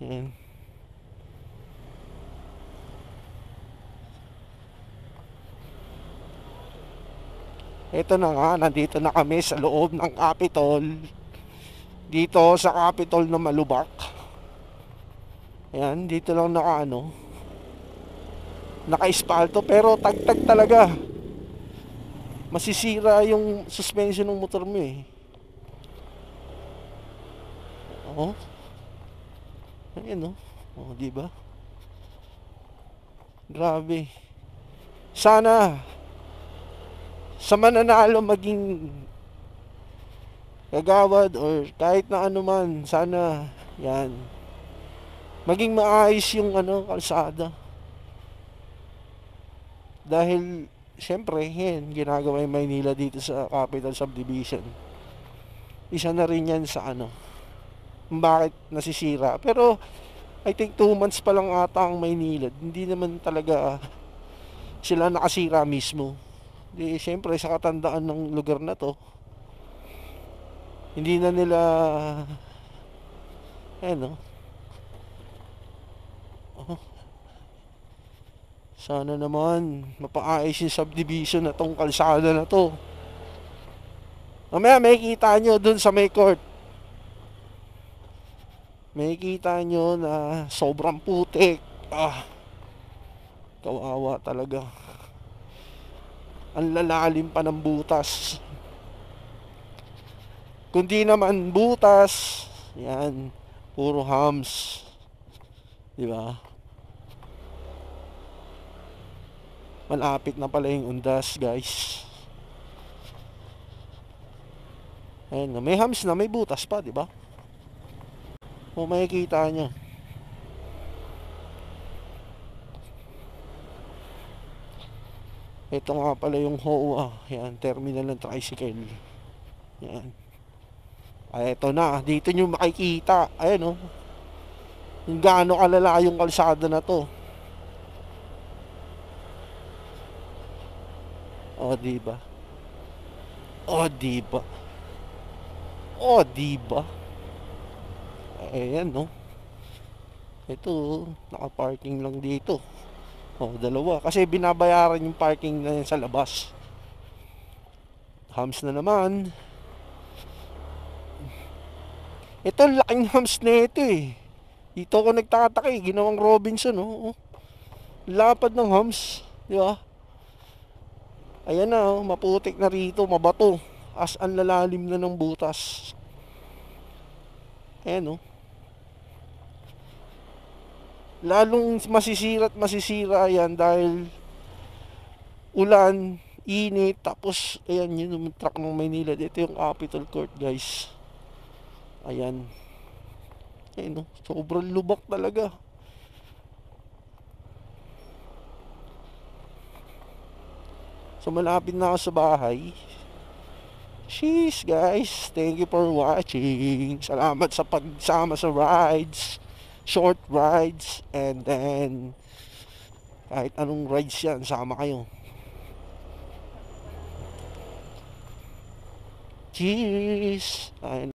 Yan. Ito na nga, nandito na kami sa loob ng Capitol. Dito sa Capitol na Malubak. Ayan, dito lang naka-espalto pero tagtag talaga. Masisira yung suspension ng motor mo eh. Oh, ayan oh. Oh, di ba? Grabe. Sana sa mananalo maging kagawad or kahit na ano man, sana yan maging maayos yung kalsada. Dahil syempre, yan ginagawa yung Maynila dito sa Capital Subdivision. Isa na rin yan sa bakit nasisira. Pero I think 2 months pa lang ata ang Maynila. Hindi naman talaga sila nakasira mismo. Di syempre sa katandaan ng lugar na to, hindi na nila ano, oh, sana naman mapaayos yung subdivision na tong kalsada na to. Mamaya may kita nyo dun sa may court. May kita nyo na sobrang putik. Kawawa talaga. Ang lalalim pa ng butas. Kundi naman butas, yan, puro hams. Di ba? Malapit na pala yung undas, guys. Ayun, may hams na, may butas pa, di ba? Kung makikita nyo. Ito nga pala yung HOA. Yan, terminal ng tricycle. Yan. Ay, ito na. Dito nyo makikita. Ayan, oh. Yung gaano kalala yung kalsada na to. O, diba? O, diba? O, diba? Ayan, no? Ito, naka-parking lang dito. O, dalawa. Kasi binabayaran yung parking na yan sa labas. Hams na naman. Ito, laking hams na ito eh. Dito ako nagtataka eh. Ginawang Robinson, oh. Lapad ng hams. Di ba? Ayan na, oh. Maputik na rito. Mabato. As ang lalalim na ng butas. Ayan, oh. Lalong masisira at masisira yan dahil ulan, init, tapos ayan yun yung truck ng Maynila. Ito yung Capitol Court, guys. Ayan. Ayan, no? Sobrang lubak talaga. So malapit na ako sa bahay. Sheesh, guys. Thank you for watching. Salamat sa pagsama sa rides. Short rides. And then kahit anong rides yan, sama kayo. Cheers. Ayun.